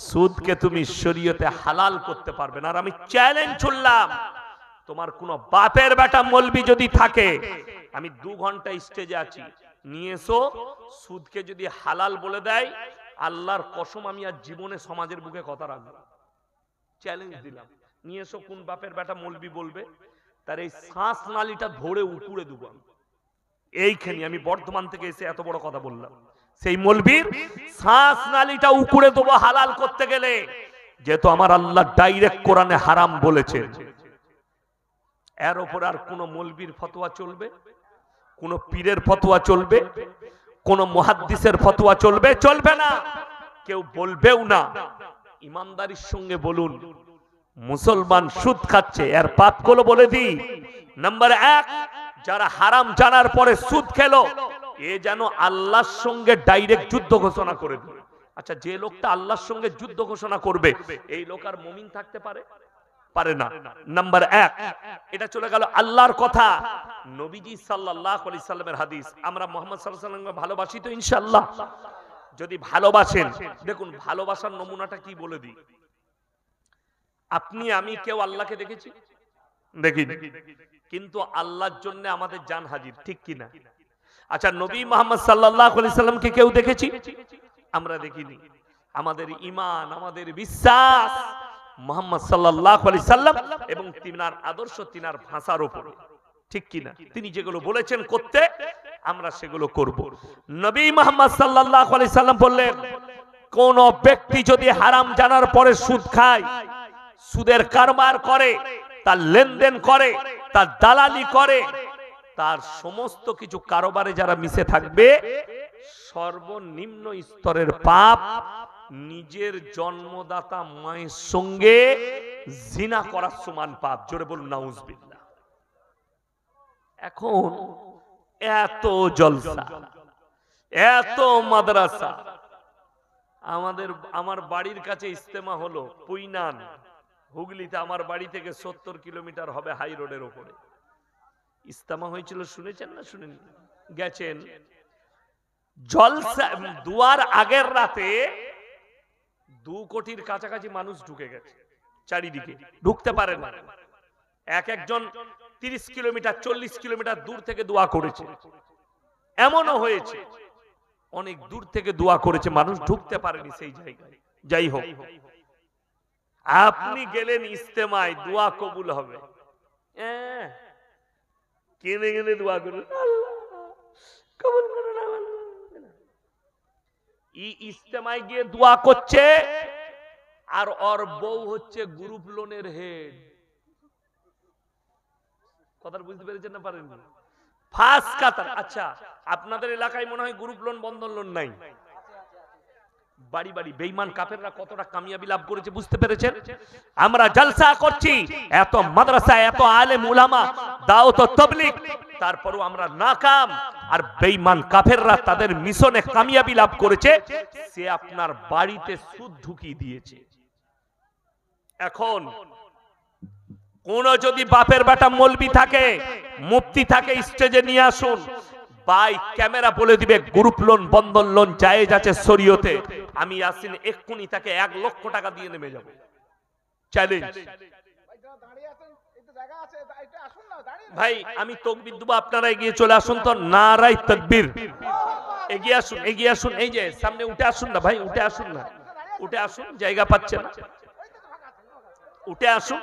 সুদকে তুমি শরীয়তে হালাল করতে পারবে না। আর আমি চ্যালেঞ্জ ছুড়লাম, তোমার কোন বাপের বেটা মৌলবি যদি থাকে, আমি 2 ঘন্টা স্টেজে আছি, নিয়ে এসো, সুদকে যদি হালাল বলে দেয়, আল্লাহর কসম আমি আর জীবনে সমাজের বুকে কথা রাখবো। চ্যালেঞ্জ দিলাম, নিয়ে এসো, কোন বাপের বেটা মৌলবি বলবে, তার এই শ্বাস নালীটা ধরে উপড়ে দেবো। এইখানে আমি বর্ধমান থেকে এসে এত বড় কথা বললাম, সেই মৌলবীর শ্বাস নালীটা উপড়ে দেবো হালাল করতে গেলে, যেহেতু আমার আল্লাহ ডাইরেক্ট কোরআনে হারাম বলেছে। এর উপর আর কোন মৌলবীর ফতোয়া চলবে? কোন পীরের ফতোয়া চলবে? কোন মুহাদ্দিসের ফতোয়া চলবে? চলবে না, কেউ বলবেও না। ইমানদারির সঙ্গে বলুন, মুসলমান সুদ খাচ্ছে, এর পাপগুলো বলে দিই। নাম্বার 1, যারা হারাম জানার পরে সুদ খেলো, এ যেন আল্লাহর সঙ্গে ডাইরেক্ট যুদ্ধ ঘোষণা করে দিবে। আচ্ছা, যে লোকটা আল্লাহর সঙ্গে যুদ্ধ ঘোষণা করবে, এই লোক আর মুমিন থাকতে পারে? পারে না। নাম্বার 1, এটা চলে গেল আল্লাহর কথা। নবীজি সাল্লাল্লাহু আলাইহি সাল্লামের হাদিস, আমরা মুহাম্মদ সাল্লাল্লাহু আলাইহি সাল্লামকে ভালোবাসি তো ইনশাআল্লাহ? যদি ভালোবাসেন, দেখুন ভালোবাসার নমুনাটা কি বলে দিই। আপনি আমি কেউ আল্লাহকে দেখেছি? দেখিনি, কিন্তু আল্লাহর জন্য আমাদের জান হাজির, ঠিক কি না? আচ্ছা, নবী মুহাম্মদ সাল্লাল্লাহু আলাইহি সাল্লামকে কেউ দেখেছি? আমরা দেখিনি। আমাদের ঈমান, আমাদের বিশ্বাস মুহাম্মদ সাল্লাল্লাহু আলাইহি সাল্লাম এবং তিনার আদর্শ, তিনার ভাষার উপর, ঠিক কি না? তিনি যেগুলো বলেছেন করতে, আমরা সেগুলো করব। নবী মুহাম্মদ সাল্লাল্লাহু আলাইহি সাল্লাম বললেন, কোন ব্যক্তি যদি হারাম জানার পরে সুদ খায়, সুদের কারবার করে, তার লেনদেন করে, তার দালালি করে, তার সমস্ত কিছু কারবারে যারা মিশে থাকবে, সর্বনিম্ন স্তরের পাপ নিজের জন্মদাতা মায়ের সঙ্গে জিনা করার সমান পাপ। জোরে বলুন নাউজুবিল্লাহ। এখন এত জলসা, এত মাদ্রাসা, আমার বাড়ির কাছে ইজতেমা হলো পুইনান, হুগলিতে। আমার বাড়ি থেকে 70 কিলোমিটার হবে, হাই রোডের উপরে ইজতেমা হয়েছিল। শুনেছেন না শুনেন? গেছেন। জলসা দুয়ার আগের রাতে 2 কোটির কাছাকাছি মানুষ ঢুকে গেছে, চারিদিকে ঢুকতে পারে না। একজন 30 কিলোমিটার 40 কিলোমিটার দূর থেকে দোয়া করেছে। এমনও হয়েছে অনেক দূর থেকে দোয়া করেছে, মানুষ ঢুকতে পারেনি সেই জায়গায়। যাই হোক, আপনি গেলেন ইজতেমায়, দোয়া কবুল হবে, কেনে কেনে দোয়া করুন, কবুল করুন। ইজতেমায় গিয়ে দোয়া করছে, আর ওর বউ হচ্ছে গ্রুপ লোনের হেড। কথা বুঝতে পেরেছেন না? পারেন ফার্স্ট কাতার। আচ্ছা, আপনাদের এলাকায় মনে হয় গ্রুপ লোন, বন্ধন লোন নাই? বাড়ি বাড়ি বেঈমান কাফেররা কতটা কামিয়াবি লাভ করেছে বুঝতে পেরেছেন? আমরা জলসা করছি, এত মাদ্রাসা, এত আলেম উলামা, দাওয়াত ও তাবলীগ, তারপরও আমরা নাকাম। আর বেঈমান কাফেররা তাদের মিশনে কামিয়াবি লাভ করেছে, সে আপনার বাড়িতে সুদ ঢুকিয়ে দিয়েছে। এখন কোন যদি বাপের বেটা মৌলবি থাকে, মুফতি থাকে, স্টেজে নিয়ে আসুন, ভাই ক্যামেরা বলে দিবে গ্রুপ লোন, বন্ধন লোন জায়েজ আছে শরীয়তে। আমি আসিন এক্ষুনি তাকে 1 লক্ষ টাকা দিয়ে নেমে যাব। চ্যালেঞ্জ। ভাই আমি তাকবীর দেব, আপনারা এগিয়ে চলে আসুন তো। নারায়ে তাকবীর। এগিয়ে আসুন, এগিয়ে আসুন। এই যে সামনে উঠে আসুন না ভাই, উঠে আসুন না, উঠে আসুন, জায়গা পাচ্ছেন না, উঠে আসুন।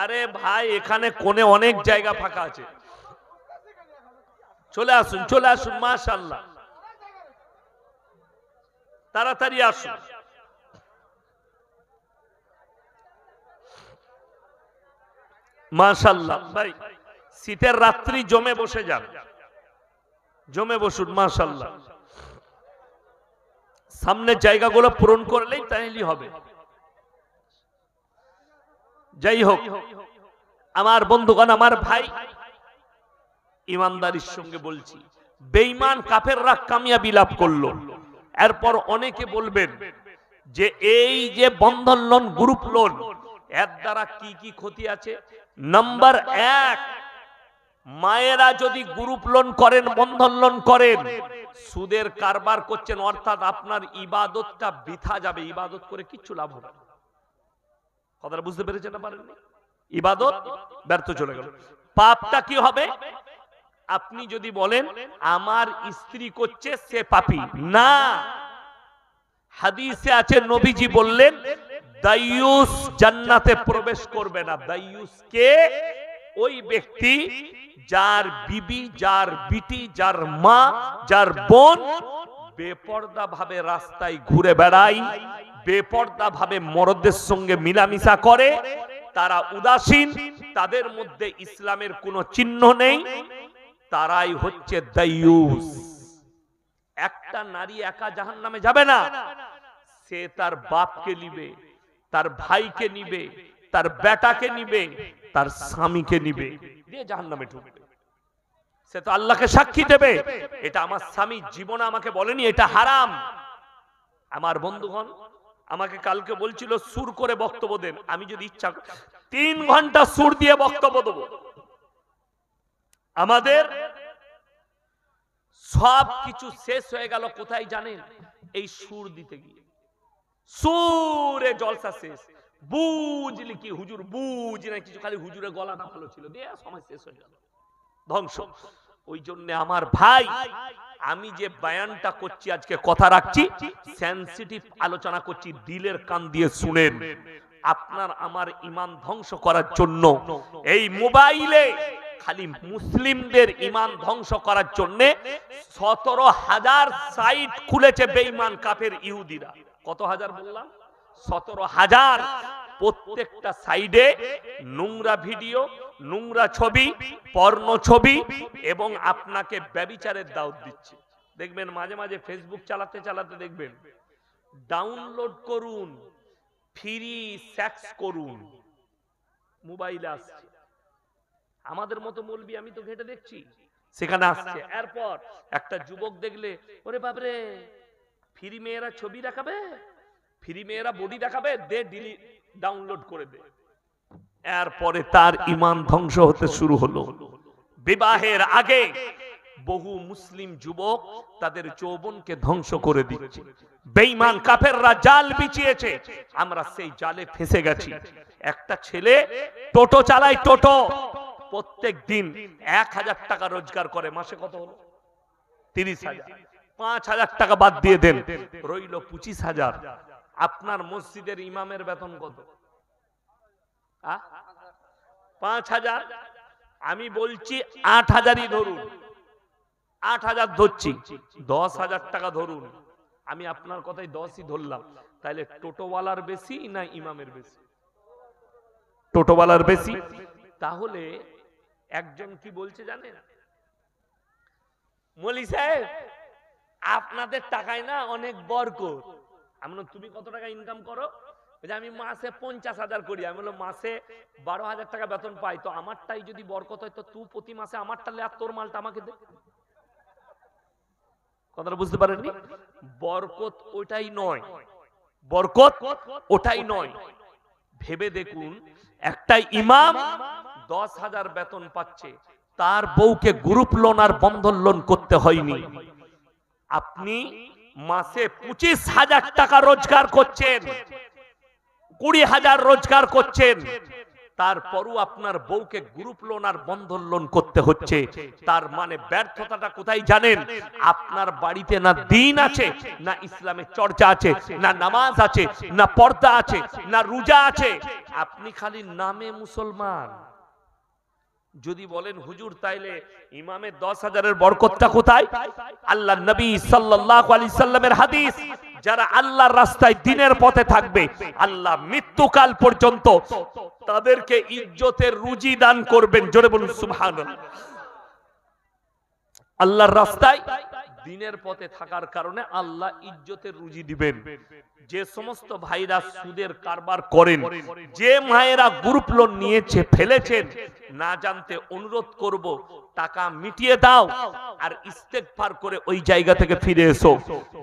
আরে ভাই, এখানে কোণে অনেক জায়গা ফাঁকা আছে, চলে আসুন, চলে আসুন। মাশাআল্লাহ, তাড়াতাড়ি আসুন। মাশাআল্লাহ ভাই, শীতের রাত্রি জমে বসে যান, জমে বসুন। মাশাআল্লাহ, সামনের জায়গাগুলো পূরণ করলেই তাইলেই হবে। যাই হোক আমার বন্ধুগণ, আমার ভাই, ইমানদারির সঙ্গে বলছি, বেঈমান কাফেররা কামিয়াবি লাভ করলো। এরপর অনেকে বলবেন যে এই যে বন্ধন লোন, গ্রুপ লোন, এর দ্বারা কি কি ক্ষতি আছে? নাম্বার 1, মায়েরা যদি গ্রুপ লোন করেন, বন্ধন লোন করেন, সুদের কারবার করছেন, অর্থাৎ আপনার ইবাদতটা বৃথা যাবে, ইবাদত করে কিচ্ছু লাভ হবে না। কথাটা বুঝতে পেরেছেন না? পারেননি? ইবাদত ব্যর্থ চলে গেল। পাপটা কি হবে? আপনি যদি বলেন আমার স্ত্রী করছে সে পাপী, না, হাদিসে আছে নবীজি বললেন দায়ুস জান্নাতে প্রবেশ করবে না। দায়ুস কে? ওই ব্যক্তি যার বিবি, যার বিটি, যার মা, যার বোন বেপর্দা ভাবে রাস্তায় ঘুরে বেড়ায়, বেপর্দা ভাবে মরদের সঙ্গে মিলামিশা করে, তারা উদাসীন, তাদের মধ্যে ইসলামের কোনো চিহ্ন নেই, তারাই হচ্ছে দায়ুস। একটা নারী একা জাহান্নামে যাবে না, সে তার বাপকে নিবে, তার ভাইকে নিবে, তার বেটাকে নিবে, তার স্বামীকে নিবে, দিয়ে জাহান্নামে ঢুকবে। সে তো আল্লাহকে সাক্ষী দেবে, এটা আমার স্বামী জীবনে আমাকে বলেনি এটা হারাম। আমার বন্ধুগণ আমাকে কালকে বলছিল সুর করে বক্তব্য দেন। আমি যদি ইচ্ছা 3 ঘন্টা সুর দিয়ে বক্তব্য দেব। আমাদের সব কিছু শেষ হয়ে গেল কোথায় জানেন? এই সুর দিতে গিয়ে। সুরে জলসা শেষ। বুঝলি কি হুজুর? বুঝি না কিছু, খালি হুজুরের গলাটা ভালো ছিল, দিয়ে সময় শেষ হয়ে গেল, ধ্বংস। ওই জন্য আমার ভাই, আমি যে বয়ানটা করছি, আজকে কথা রাখছি, সেনসিটিভ আলোচনা করছি, দিলের কান দিয়ে শুনেন। আপনার আমার ঈমান ধ্বংস করার জন্য এই মোবাইলে খালি মুসলিমদের ঈমান ধ্বংস করার জন্য 17,000 সাইট খুলেছে বেঈমান কাফের ইহুদিরা। কত হাজার বললাম? 17,000। প্রত্যেকটা সাইডে নোংরা ভিডিও, নোংরা ছবি, পর্নো ছবি এবং আপনাকে ব্যভিচারের দাওয়াত দিচ্ছে। দেখবেন মাঝে মাঝে ফেসবুক চালাতে চালাতে দেখবেন ডাউনলোড করুন, ফ্রি সেক্স করুন, মোবাইলে আসছে। আমাদের মতো মৌলবি আমি তো ঘেটে দেখছি, সেখানে আসছে। এরপর একটা যুবক দেখলে, ওরে বাপরে, ফ্রি মেয়েরা ছবি দেখাবে, ফ্রি মেয়েরা বডি দেখাবে, দে ডিলিট, ডাউনলোড করে দে। এরপরে তার ঈমান ধ্বংস হতে শুরু হলো। বিবাহের আগে বহু মুসলিম যুবক তাদের যৌবনকে ধ্বংস করে দিচ্ছে। বেঈমান কাফেররা জাল বিছিয়েছে, আমরা সেই জালে ফেঁসে গেছি। একটা ছেলে টোটো চালায়, টোটো প্রত্যেক দিন 1,000 টাকা রোজগার করে, মাসে কত হলো? 30,000। 5,000 টাকা বাদ দিয়ে দেন, রইল 25,000। আপনার মসজিদের ইমামের বেতন কত? 5,000। আমি বলছি 8,000ই ধরুন, 8,000 ধরছি, 10,000 টাকা ধরুন। আমি আপনার কথাই 10ই ধরলাম। তাহলে টোটোওয়ালার বেশি না ইমামের বেশি? টোটোওয়ালার বেশি। তাহলে একজন কি বলছে জানেন? মৌলী সাহেব, আপনাদের টাকায় না অনেক বরকত। আমি বললাম তুমি কত টাকা ইনকাম করো? আমি মাসে 50,000 করি। আমি বললাম মাসে 12,000 টাকা বেতন পাই, তো আমারটাই যদি বরকত হয় তো তুই প্রতি মাসে আমারটা লে আর তোর মালটা আমাকে দে। কথাটা বুঝতে পারেননি? বরকত ওটাই নয়, বরকত ওটাই নয়। ভেবে দেখুন, একটা ইমাম 10,000 বেতন পাচ্ছে, তার বউকে গ্রুপ লোন আর বন্ধন লোন করতে হয়নি। আপনি মাসে 25,000 টাকা রোজগার করছেন, 20,000 রোজগার করছেন, তারপরও আপনার বউকে গ্রুপ লোন আর বন্ধন লোন করতে হচ্ছে। তার মানে ব্যর্থতাটা কোথায় জানেন? আপনার বাড়িতে না দিন আছে, না ইসলামের চর্চা আছে, না নামাজ আছে, না পর্দা আছে, না রোজা আছে। আপনি খালি নামে মুসলমান। যদি বলেন হুজুর তাইলে ইমামের 10,000-এর বরকতটা কোথায়? আল্লাহ নবী সাল্লাল্লাহু আলাইহি সাল্লামের হাদিস, যারা আল্লাহর রাস্তায় দ্বীনের পথে থাকবে, আল্লাহ মৃত্যুকাল পর্যন্ত তাদেরকে ইজ্জতের রুজি দান করবেন। জোরে বলুন সুবহানাল্লাহ। আল্লাহর রাস্তায় দিনের পথে থাকার কারণে আল্লাহ ইজ্জতের রুজি দিবেন। যে সমস্ত ভাইরা সুদের কারবার করেন, যে মায়েরা গ্রুপ লোন নিয়েছে ফেলেছেন, না জানতে অনুরোধ করব টাকা মিটিয়ে দাও আর ইস্তেগফার করে ওই জায়গা থেকে ফিরে এসো।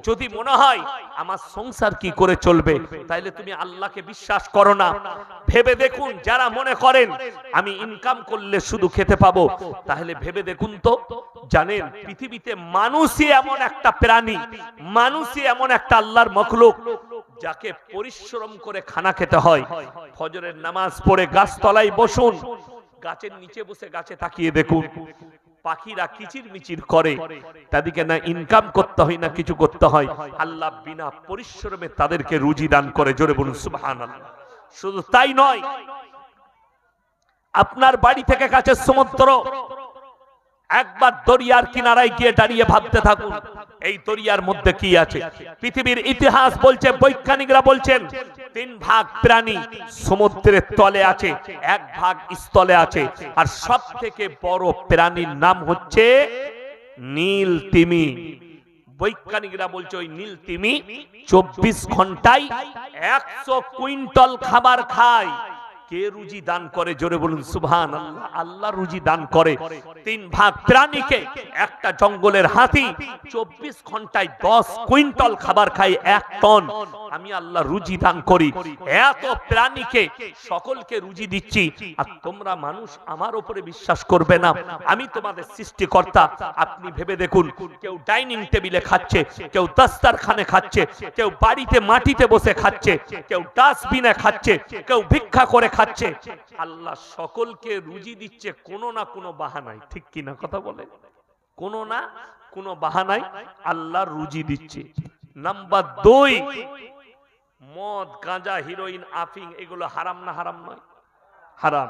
যদি মনে হয় আমার সংসার কি করে চলবে, তাইলে তুমি আল্লাহকে বিশ্বাস করো না। ভেবে দেখুন, যারা মনে করেন আমি ইনকাম করলে শুধু খেতে পাবো, তাহলে ভেবে দেখুন তো, জানেন পৃথিবীতে মানুষই এমন একটা প্রাণী, মানুষই এমন একটা আল্লাহর মখলুক যাকে পরিশ্রম করে খানা খেতে হয়। ফজরের নামাজ পড়ে গাছতলায় বসুন, গাছের নিচে বসে গাছে তাকিয়ে দেখুন, পাখিরা কিচির মিচির করে, তাদেরকে না ইনকাম করতে হয় না কিছু করতে হয়, আল্লাহ বিনা পরিশ্রমে তাদেরকে রুজি দান করে। জোরে বলুন সুবহানাল্লাহ। শুধু তাই নয়, আপনার বাড়ি থেকে কাছে সমুদ্র, একবার দরিয়ার কিনারায় গিয়ে দাঁড়িয়ে ভাবতে থাকুন, এই দরিয়ার মধ্যে কি আছে। পৃথিবীর ইতিহাস বলছে, বৈজ্ঞানিকরা বলছেন 3 ভাগ প্রাণী সমুদ্রের তলে আছে, 1 ভাগ স্থলে আছে, আর সব থেকে বড় প্রাণীর নাম হচ্ছে নীল তিমি। বৈজ্ঞানিকরা বলছে ওই নীল তিমি 24 ঘন্টায় 100 কুইন্টাল খাবার খায়। কে রুজি দান করে? জোরে বলুন সুবহানাল্লাহ। আল্লাহ রুজি দান করে। 3 ভাগ প্রাণীকে, একটা জঙ্গলের হাতি 24 ঘন্টায় 10 কুইন্টাল খাবার খায়, 1 টন। আমি আল্লাহ রুজি দান করি। এত প্রাণীকে সকলকে রুজি দিচ্ছি, আর তোমরা মানুষ আমার উপরে বিশ্বাস করবে না, আমি তোমাদের সৃষ্টিকর্তা। আপনি ভেবে দেখুন, কেউ ডাইনিং টেবিলে খাচ্ছে, কেউ দস্তরখানে খাচ্ছে, কেউ বাড়িতে মাটিতে বসে খাচ্ছে, কেউ ডাস্টবিনে খাচ্ছে, কেউ ভিক্ষা করে খাচ্ছে। আল্লাহ সকলকে রুজি দিচ্ছে কোনো না কোনো বাহানায়। ঠিক কি না কথা বলে? কোনো না কোনো বাহানায় আল্লাহ রুজি দিচ্ছে। নাম্বার 2, মদ, গাঁজা, হিরোইন, আফিং এগুলো হারাম না হারাম নয়? হারাম।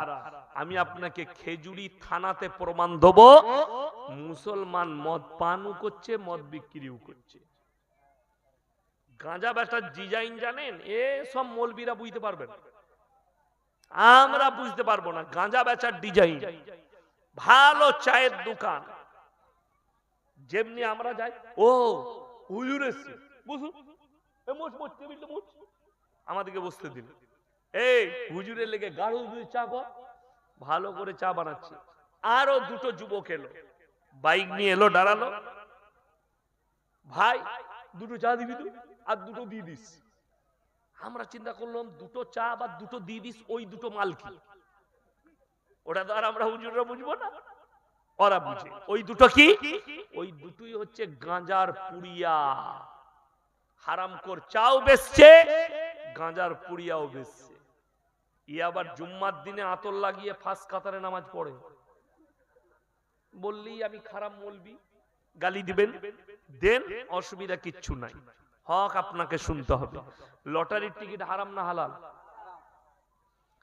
আমি আপনাকে খেজুরি থানাতে প্রমাণ দেব, মুসলমান মদ পানও করছে, মদ বিক্রিও করছে। গাঁজা বেচার ডিজাইন জানেন? এ সব মৌলবীরা বুঝতে পারবেন, আমরা বুঝতে পারবো না। গাঁজা বেচার ডিজাইন, ভালো চায়ের দোকান যেমনি আমরা যাই, ও হুজুর এসেছে, বুঝুন আমাদেরকে বসতে দিল, এই হুজুরের লেগে গাঢ় দুধের চা কর, ভালো করে চা বানাচ্ছে। আরো 2টো যুবক এলো, বাইক নিয়ে এলো, দাঁড়ালো, ভাই 2টো চা দিবি তুই? আর 2টো দিয়ে দিস। আমরা চিন্তা করলাম 2টো চা বা 2টো দিয়ে দিস, ওই 2টো মাল কি? ওটা তো আর আমরা হুজুররা বুঝবো না, ওরা বুঝে। ওই 2টো কি? ওই 2টোই হচ্ছে গাঁজার পুড়িয়া। হারামখোর চাও বেচছে, গাঁজার পুড়িয়াও বেচছে। ই আবার জুম্মার দিনে আতর লাগিয়ে ফাঁস কাতারে নামাজ পড়ে। বললেই আমি খারাপ মৌলবি, গালি দিবেন, দেন, অসুবিধা কিচ্ছু নাই, হক আপনাকে শুনতে হবে। লটারির টিকিট হারাম না হালাল?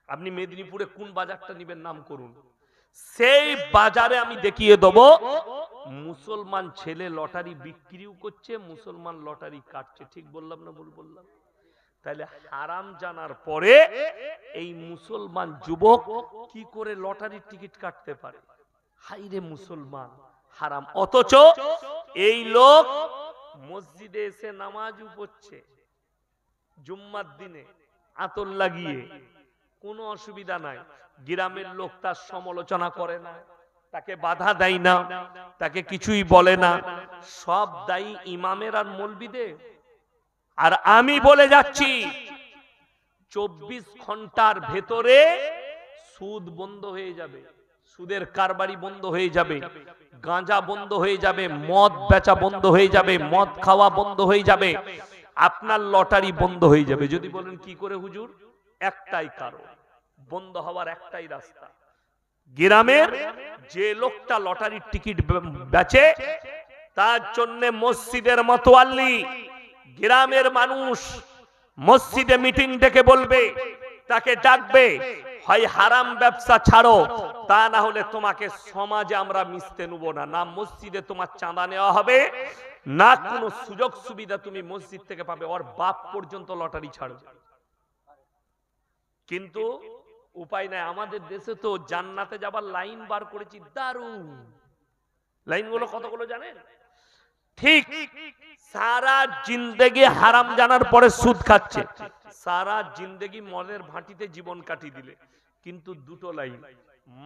আপনি মেদিনীপুরে কোন বাজারটা নিবেন নাম করুন, সেই বাজারে আমি দেখিয়ে দেব মুসলমান ছেলে লটারি বিক্রিও করছে, মুসলমান লটারি কাটছে। ঠিক বললাম না ভুল বললাম? তাহলে হারাম জানার পরে এই মুসলমান যুবক কি করে লটারির টিকিট কাটতে পারে? হাইরে মুসলমান, হারাম। অথচ এই লোক মসজিদে এসে নামাজও পড়ছে জুম্মার দিনে আতর লাগিয়ে, কোনো অসুবিধা নাই। গ্রামের লোক তার সমালোচনা করে না, তাকে বাধা দেয় না, তাকে কিছুই বলে না। সব দায়ী ইমামের আর মৌলবীদের। আর আমি বলে যাচ্ছি 24 ঘন্টার ভেতরে সুদ বন্ধ হয়ে যাবে, সুদের কারবারি বন্ধ হয়ে যাবে, গাঁজা বন্ধ হয়ে যাবে, মদ বেচা বন্ধ হয়ে যাবে, মদ খাওয়া বন্ধ হয়ে যাবে, আপনার লটারি বন্ধ হয়ে যাবে। যদি বলেন কি করে হুজুর? একটাই কারণ, বন্ধ হওয়ার একটাই রাস্তা। গ্রামের যে লোকটা লটারির টিকিট বেচে, তার জন্য মসজিদের মতোয়াল্লি, গ্রামের মানুষ মসজিদে মিটিং ডেকে বলবে, তাকে ডাকবে, হয় হারাম ব্যবসা ছাড়ো, তা না হলে তোমাকে সমাজে আমরা মিশতে নেব না। না মসজিদে তোমার চাঁদা নেওয়া হবে, না কোনো সুযোগ সুবিধা তুমি মসজিদ থেকে পাবে। ওর বাপ পর্যন্ত লটারি ছাড়বে। কিন্তু উপায় নাই, আমাদের দেশে তো জান্নাতে যাবার লাইন বার করেছি, দারুণ লাইনগুলো। কতগুলো জানেন? ঠিক সারা জিন্দেগি হারাম জানার পরে সুদ খাচ্ছে, সারা জিন্দেগি মদের ভাটিতে জীবন কাটিয়ে দিলে, কিন্তু দুটো লাইন,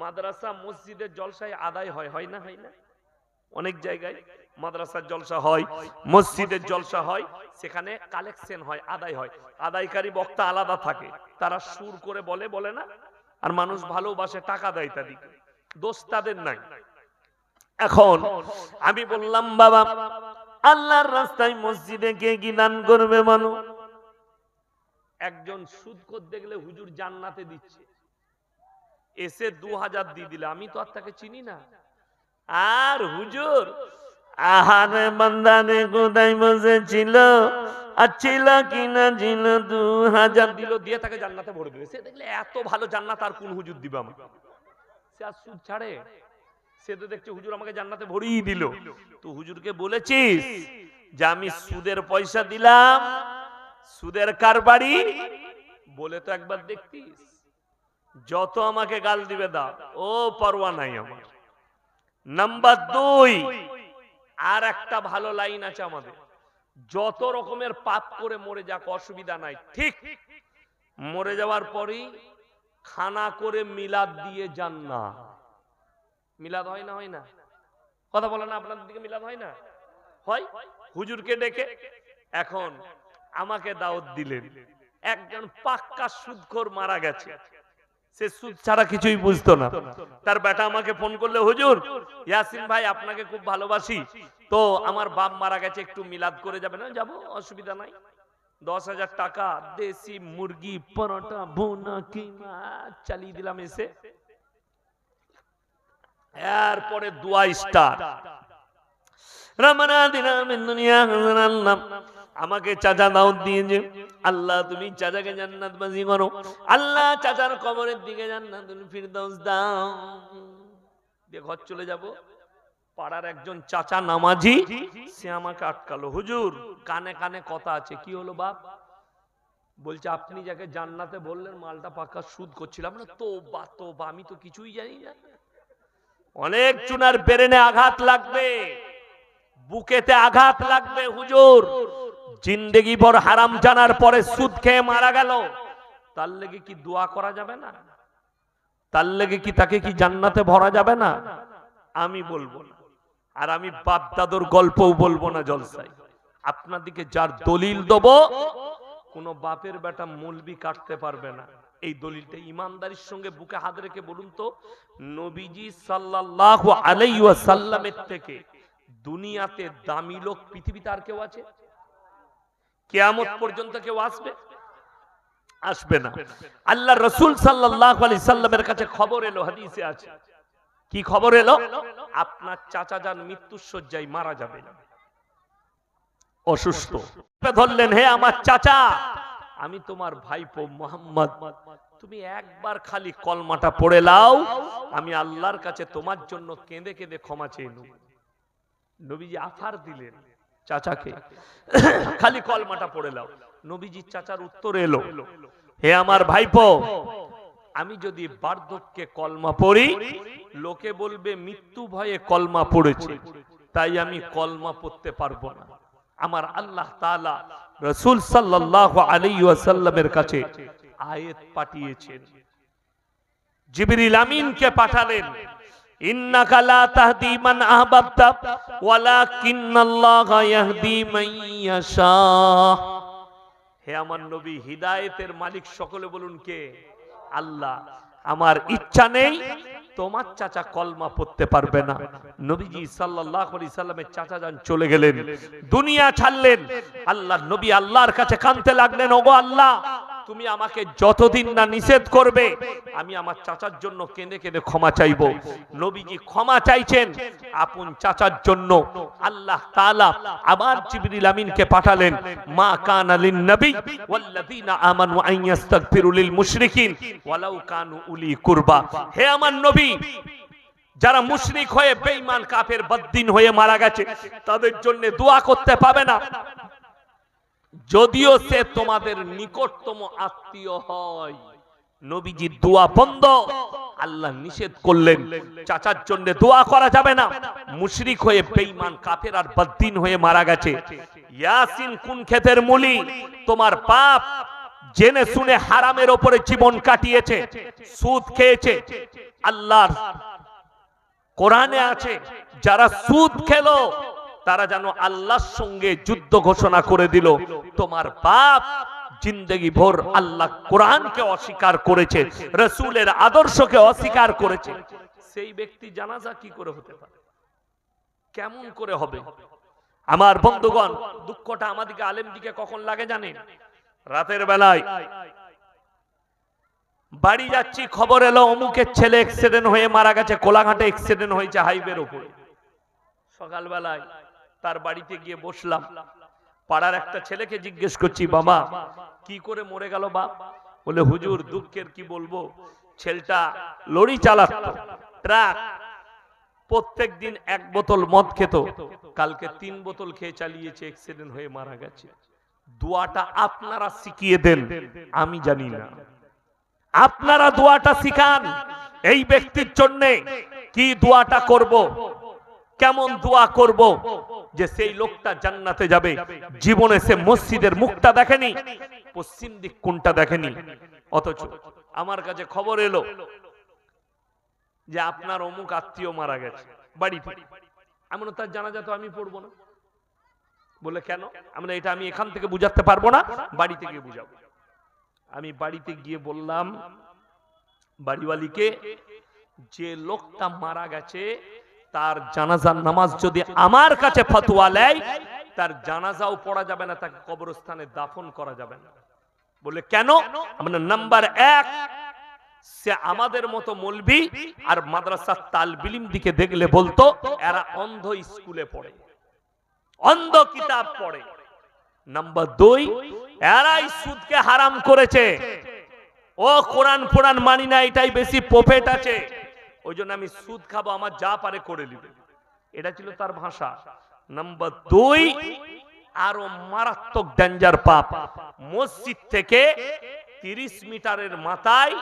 মাদ্রাসা মসজিদের জলসায় আদায় হয়, হয় না? হয় না? অনেক জায়গায় মাদ্রাসার জলসা হয়, মসজিদের জলসা হয়, সেখানে কালেকশন হয়, আদায় হয়, আদায়কারী বক্তা আলাদা থাকে, তারা সুর করে বলে, বলে না, আর মানুষ ভালোবাসে, টাকা দেয়, তাদেরকে দোষ তাদের নাই। এখন আমি বললাম, বাবা আল্লাহর রাস্তায় মসজিদে কে কি দান করবে বলো? একজন সুদখোর দেখলে হুজুর জান্নাতে দিচ্ছে, এসে 2000 দিয়ে দিলে, আমি তো আর তাকে চিনি না, আর হুজুর আহারে বান্দারে কোথায় বসেছিল আর ছিল কিনা ছিল 2000 দিল, দিয়ে তাকে জান্নাতে ভরে দেবে। সে দেখলে এত ভালো জান্নাত আর কোন হুজুর দিবে আমাকে? সে আর সুদ ছাড়ে? সে তো দেখছে হুজুর আমাকে জান্নাতে ভরিয়ে দিল। তো হুজুরকে বলেছিস যে আমি সুদের পয়সা দিলাম, সুদের কারবারি বলে তো একবার দেখতিস? যত আমাকে গাল দিবে দাও, ও পরোয়া নাই আমার। নাম্বার 2, আর একটা ভালো লাইন আছে আমাদের, যত রকমের পাপ করে মরে যাক অসুবিধা নাই, ঠিক মরে যাওয়ার পরেই খানা করে মিলাদ দিয়ে যান না। মিলাদ হয় না? হয় না? কথা বলে না, আপনাদের দিকে মিলাদ হয় না? হয়। হুজুরকে ডেকে এখন আমাকে দাওয়াত দিলেন, একজন পাক্কা সুদখোর মারা গেছে, সে সুদ ছাড়া কিছুই বুঝতো না। তার বেটা আমাকে ফোন করলে, হুজুর ইয়াসিন ভাই আপনাকে খুব ভালোবাসি, তো আমার বাপ মারা গেছে, একটু মিলাদ করে যাবেন? যাবো, অসুবিধা নাই। 10,000 টাকা, দেশি মুরগি, পরোটা, ভুনা, কিমা চালিয়ে দিলাম এসে। এরপরে দোয়া স্টার্ট, আমাকে চাচা দাওয়াত দিয়েছে, আল্লাহ তুমি চাচাকে জান্নাতবাসী করো, আল্লাহ চাচার কবরের দিকে জান্নাতুল ফিরদাউস দাও। দিয়ে ঘর চলে যাব। পাড়ার একজন চাচা নামাজি, সে আমাকে আটকালো, হুজুর কানে কানে কথা আছে। কি হলো বাপ? বলছে আপনি যাকে জান্নাতে বললেন মালটা পাকা সুদ করছিলাম না। তোবা তোবা, আমি তো কিছুই জানি না। অনেক চুনার ব্রেনে আঘাত লাগবে, বুকেতে আঘাত লাগবে। হুজুর জিন্দেগি ভর হারাম জানার পরে সুদ খেয়ে মারা গেল, তার লেগে কি দোয়া করা যাবে না? তার লেগে কি তাকে কি জান্নাতে ভরা যাবে না? আমি বলবো না, আর আমি বাপ দাদুর গল্পও বলবো না জলসায়। আপনাদিকে যার দলিল দেবো, কোন বাপের বেটা মৌলবি কাটতে পারবে না। এই দলিলটা ইমানদারির সঙ্গে বুকে হাত রেখে বলুন তো, নবীজি সাল্লাল্লাহু আলাইহি ওয়াসাল্লামের থেকে দুনিয়াতে দামি লোক পৃথিবীতে আর কেউ আছে? কিয়ামত পর্যন্ত কেউ আসবে? আসবে না। আল্লাহ রাসূল সাল্লাল্লাহু আলাইহি সাল্লামের কাছে খবর এলো, হাদিসে আছে, কি খবর এলো? আপনার চাচা যান মৃত্যুর শয্যায়, মারা যাবে, অসুস্থ। ধরলেন, হে আমার চাচা, আমি তোমার ভাইপো মুহাম্মদ, তুমি একবার খালি কলমাটা পড়ে লাও, আমি আল্লাহর কাছে তোমার জন্য কেঁদে কেঁদে ক্ষমা চেয়ে নেব। নবীজি আফার দিলেন চাচাকে, খালি কলমাটা পড়ে লাও। নবীজি চাচার উত্তর এলো, হে আমার ভাইপো, আমি যদি বার্ধক্যে কলমা পড়ি, লোকে বলবে মৃত্যু ভয়ে কলমা পড়েছে, তাই আমি কলমা পড়তে পারবো না। আমার আল্লাহ তাআলা রাসূল সাল্লাল্লাহু আলাইহি ওয়াসাল্লামের কাছে আয়াত পাঠিয়েছেন, জিবরিল আমিনকে পাঠালেন, ইন্নাকা লা তাহদি মান আহবাবতা ওয়ালাকিন্নাল্লাহা ইয়াহদি মান ইয়াশা। হে আমার নবী, হিদায়াতের মালিক সকলে বলুন কে? আল্লাহ। আমার ইচ্ছা নেই তোমার চাচা কলমা পড়তে পারবে না। নবীজি সাল্লাল্লাহু আলাইহি সাল্লামের চাচা যান চলে গেলেন, দুনিয়া ছাড়লেন। আল্লাহর নবী আল্লাহর কাছে কাঁদতে লাগলেন, ওগো আল্লাহ, তুমি আমাকে যতদিন না নিষেধ করবে, আমি আমার চাচার জন্য কেঁদে কেঁদে ক্ষমা চাইবো। নবীজি ক্ষমা চাইছেন আপন চাচার জন্য। আল্লাহ তাআলা আবার জিবরিল আমিনকে পাঠালেন, মা কানা লিন নবী ওয়াল্লাযিনা আমানু আন ইস্তাগফিরু লিল মুশরিকিন ওয়ালাউ কানু উলি কুরবা। হে আমার নবী, যারা মুশরিক হয়ে বেঈমান কাফের বদ্দিন হয়ে মারা গেছে, তাদের জন্য দোয়া করতে পাবে না, যদিও সে তোমাদের নিকটতম আত্মীয় হয়। নবীজি দোয়া বন্ধ, আল্লাহ নিষেধ করলেন চাচার জন্য দোয়া করা যাবে না। মুশরিক হয়ে বেঈমান কাফের আর বদ্দিন হয়ে মারা গেছে। ইয়াসিন কোন ক্ষেতের মুলি? তোমার বাপ জেনে শুনে হারামের উপরে জীবন কাটিয়েছে, সুদ খেয়েছে। আল্লাহর কোরআনে আছে যারা সুদ খেলো তারা যেন আল্লাহর সঙ্গে যুদ্ধ ঘোষণা করে দিল। তোমার বাপ জিন্দগি ভর আল্লাহ কোরআনকে অস্বীকার করেছে, রাসূলের আদর্শকে অস্বীকার করেছে। সেই ব্যক্তি জানাজা কি করে হতে পারে? কেমন করে হবে? আমার বন্ধুগণ, দুঃখটা আমাদেরকে আলেমদিকে কখন লাগে জানেন? রাতের বেলায় বাড়ি যাচ্ছি, খবর এলো অমুকের ছেলে অ্যাক্সিডেন্ট হয়ে মারা গেছে, কোলাঘাটে অ্যাক্সিডেন্ট হয়েছে হাইওয়ের উপরে। সকালবেলায় তার বাড়িতে গিয়ে বসলাম, পাড়ার একটা ছেলেকে জিজ্ঞেস করছি, বাবা কি করে মরে গেল বাপ? বলে হুজুর দুঃখের কি বলবো, ছেলেটা লরি চালাতো, ট্রাক, প্রত্যেক দিন 1 বোতল মদ খেত, কালকে 3 বোতল খেয়ে চালিয়েছে, অ্যাক্সিডেন্ট হয়ে মারা গেছে। দোয়াটা আপনারা শিখিয়ে দেন, আমি জানি না। আপনারা দোয়াটা শিখান এই ব্যক্তির জন্য। কি দোয়াটা করব, কেমন দোয়া করব যে সেই লোকটা জান্নাতে যাবে? জীবনে সে মসজিদের মুখটা দেখেনি, পশ্চিম দিক কোনটা দেখেনি। অথচ আমার কাছে খবর এলো যে আপনার অমুক আত্মীয় মারা গেছে বাড়িতে। এমন তার জানাজা তো আমি পড়বো না। বলে কেন? আমরা এটা আমি এখান থেকে বুঝাতে পারবো না, বাড়িতে গিয়ে বুঝাবো। আমি বাড়িতে গিয়ে বললাম বাড়িওয়ালিকে, যে লোকটা মারা গেছে তার জানাজার নামাজ যদি আমার কাছে ফতোয়া নেয়, তার জানাজাও পড়া যাবে না, তাকে কবরস্থানে দাফন করা যাবে না। বলে কেন? আমরা নাম্বার 1, সে আমাদের মতো মৌলভী আর মাদ্রাসার তালবিলিম দিকে দেখলে বলতো এরা অন্ধ স্কুলে পড়ে, অন্ধ কিতাব পড়ে। নাম্বার 2, এরাই সুদকে হারাম করেছে, ও কোরআন ফোরান মানি না, এটাই বেশি প্রফেট আছে, ওই জন্য আমি সুদ খাবো, আমার যা পারে করে নিবে। এটা ছিল তার ভাষা। নাম্বার 2, আরো মারাত্মক ডেঞ্জার পাপ, মসজিদ থেকে 30 মিটারের মাথায়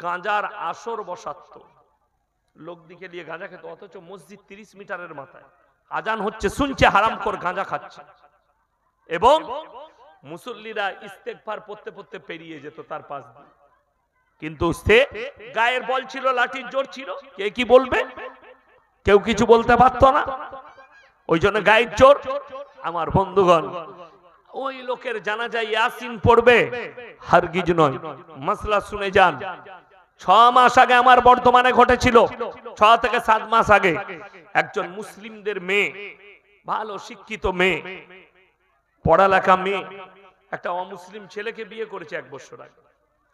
গাঁজার আসর বসাত। লোক দিকে দিয়ে গাঁজা খেত, অথচ মসজিদ 30 মিটারের মাথায়, আজান হচ্ছে শুনছে, হারামখোর গাঁজা খাচ্ছে। এবং মুসল্লিরা ইস্তেগফার পড়তে পড়তে পেরিয়ে যেত তার পাশ দিয়ে। কিন্তু সে গায়ের বল ছিল, লাঠির জোর ছিল, কে কি বলবে? কেউ কিছু বলতে পারতো না, ওই জন্য গায়ের জোর। আমার বন্ধুগণ, ওই লোকের জানাজায় ইয়াসিন পড়বে হারগিজ নয়। মাসলা শুনে যান। 6 মাস আগে আমার বর্তমানে ঘটেছিল, 6 থেকে 7 মাস আগে একজন মুসলিমদের মেয়ে, ভালো শিক্ষিত মেয়ে, পড়ালেখা মেয়ে, একটা অমুসলিম ছেলেকে বিয়ে করেছে 1 বছর আগে।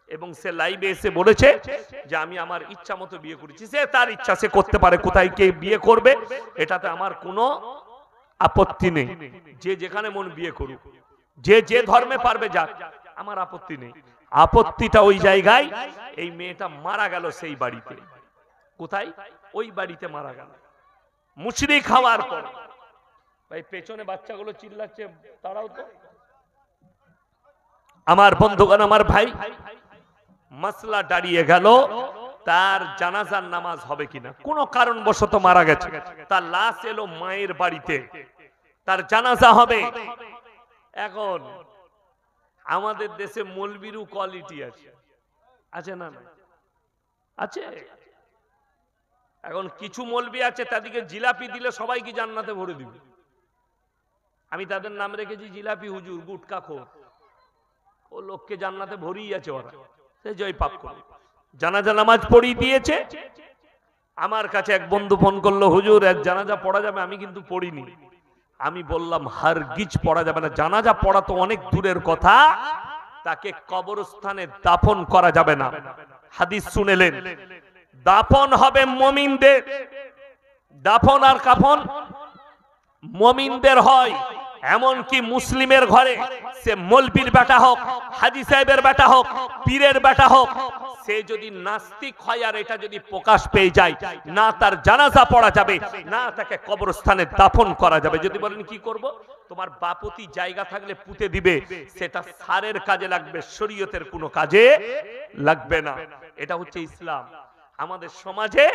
এবং সে লাইভে এসে বলেছে যে আমি আমার ইচ্ছা মতো বিয়ে করেছি। সে তার ইচ্ছা, সে করতে পারে, কোথায় কে বিয়ে করবে এটাতে আমার কোনো আপত্তি নেই। যে যেখানে মন বিয়ে করুক, যে যে ধর্মে পারবে যাক, আমার আপত্তি নেই। আপত্তিটা ওই জায়গায়, এই মেয়েটা মারা গেল সেই বাড়িতে। কোথায়? ওই বাড়িতে মারা গেল মুশরিক হওয়ার পর। ভাই পেছনে বাচ্চাগুলো চিল্লাচ্ছে, তারাও তো। আমার বন্ধুগণ, আমার ভাই, মাসলা দাঁড়িয়ে গেল তার জানাজার নামাজ হবে কিনা। কোন কারণবশত মারা গেছে, তার লাশ এলো মায়ের বাড়িতে, তার জানাজা হবে। এখন আমাদের দেশে মৌলবীরও কোয়ালিটি আছে, আছে না? আছে। এখন কিছু মৌলবী আছে, তাদেরকে জিলাপি দিলে সবাই কি জান্নাতে ভরে দিবে। আমি তাদের নাম রেখেছি জিলাপি হুজুর, গুটকা খোর। ও লোককে জান্নাতে ভরিয়ে আছে ওরা, সে জয় পাপ করে। জানাজা নামাজ পড়িয়ে দিয়েছে। আমার কাছে এক বন্ধু ফোন করলো, হুজুর এক জানাজা পড়া যাবে? আমি কিন্তু পড়িনি। আমি বললাম হারগিজ পড়া যাবে না। জানাজা পড়া তো অনেক দূরের কথা, তাকে কবরস্থানে দাফন করা যাবে না। হাদিস শুনেলেন, দাফন হবে মুমিনদের। দাফন আর কাফন মুমিনদের হয়। এমনকি মুসলিমের ঘরে, সে মৌলবীর বেটা হোক, হাজী সাহেবের বেটা হোক, পীরের বেটা হোক, সে যদি নাস্তিক হয় আর এটা যদি প্রকাশ পেয়ে যায়, না তার জানাজা পড়া যাবে, না তাকে কবরস্থানে দাফন করা যাবে। যদি বলেন কি করব, তোমার বাপতি জায়গা থাকলে পুঁতে দিবে, সেটা সারের কাজে লাগবে, শরীয়তের কোনো কাজে লাগবে না। এটা হচ্ছে ইসলাম। আমাদের সমাজে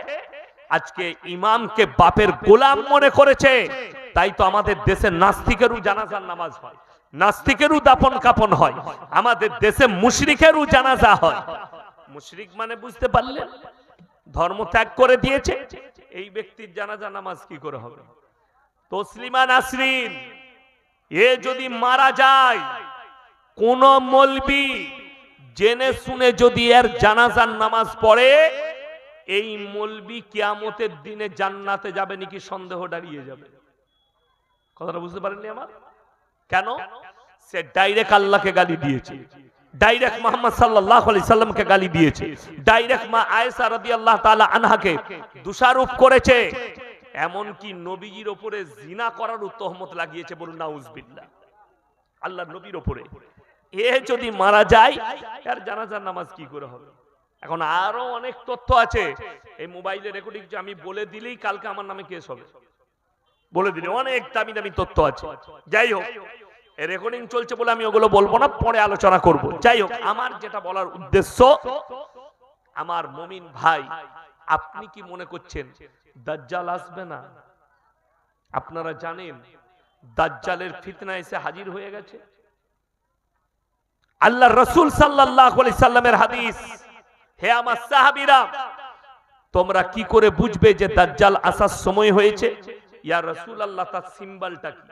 আজকে ইমামকে বাপের গোলাম মনে করেছে, তাই তো আমাদের দেশে নাস্তিকেরও জানাজার নামাজ হয়, নাস্তিকেরও দাফন কাফন হয়, আমাদের দেশে মুশরিকেরও জানাজা হয়। মুশরিক মানে বুঝতে পারলেন, ধর্ম ত্যাগ করে দিয়েছে, এই ব্যক্তির জানাজা নামাজ কি করে হবে? তসলিমা নাসরিন এ যদি মারা যায়, কোন মৌলবি জেনে শুনে যদি এর জানাজার নামাজ পড়ে, এই মৌলবি কিয়ামতের দিনে জান্নাতে যাবে নাকি সন্দেহ দাঁড়িয়ে যাবে। কথাটা বুঝতে পারেননি আমার? কেন? সে ডাইরেক্ট আল্লাহকে গালি দিয়েছে, ডাইরেক্ট মুহাম্মদ সাল্লাল্লাহু আলাইহি সাল্লামকে গালি দিয়েছে, ডাইরেক্ট মা আয়েশা রাদিয়াল্লাহু তাআলা আনহাকে দোষারোপ করেছে, এমনকি নবীজির উপরে জিনা করার তহমত লাগিয়েছে। বলুন নাউজুবিল্লাহ, আল্লাহর নবীর উপরে। এ যদি মারা যায়, এর জানাজার নামাজ কি করে হবে? এখন আরো অনেক তথ্য আছে, এই মোবাইলে রেকর্ডিং আমি বলে দিলেই কালকে আমার নামে কেস হবে, বলে দিলে অনেক দামি দামি তথ্য আছে। যাই হোক, এই রেকর্ডিং চলছে বলে আমি ওগুলো বলবো না, পরে আলোচনা করব। যাই হোক, আমার যেটা বলার উদ্দেশ্য, আমার মুমিন ভাই, আপনি কি মনে করছেন দাজ্জাল আসবে না? আপনারা জানেন দাজ্জালের ফিতনা এসে হাজির হয়ে গেছে। আল্লাহ রাসূল সাল্লাল্লাহু আলাইহি সাল্লামের হাদিস, হে আমার সাহাবীরা, তোমরা কি করে বুঝবে যে দাজ্জাল আসার সময় হয়েছে? ইয়া রাসূলুল্লাহ, তার সিম্বলটা কি?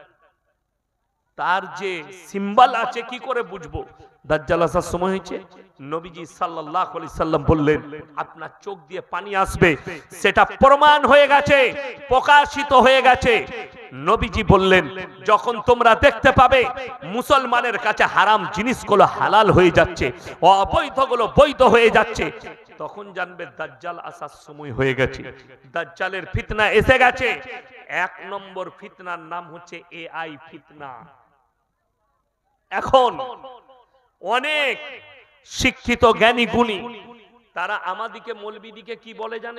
তার যে সিম্বল আছে কি করে বুঝবো দাজ্জাল আসার সময় হয়েছে? নবীজি সাল্লাল্লাহু আলাইহি সাল্লাম বললেন, আপনার চোখ দিয়ে পানি আসবে, সেটা প্রমাণ হয়ে গেছে, প্রকাশিত হয়ে গেছে। নবীজি বললেন, যখন তোমরা দেখতে পাবে মুসলমানের কাছে হারাম জিনিসগুলো হালাল হয়ে যাচ্ছে, অবৈধগুলো বৈধ হয়ে যাচ্ছে, তখন জানবে দাজ্জাল আসার সময় হয়ে গেছে, দাজ্জালের ফিতনা এসে গেছে। এক নম্বর ফিতনার নাম হচ্ছে এআই ফিতনা। এখন অনেক শিক্ষিত জ্ঞানী গুণী তারা আমাদিকে মৌলবীদিকে কি বলে জানেন?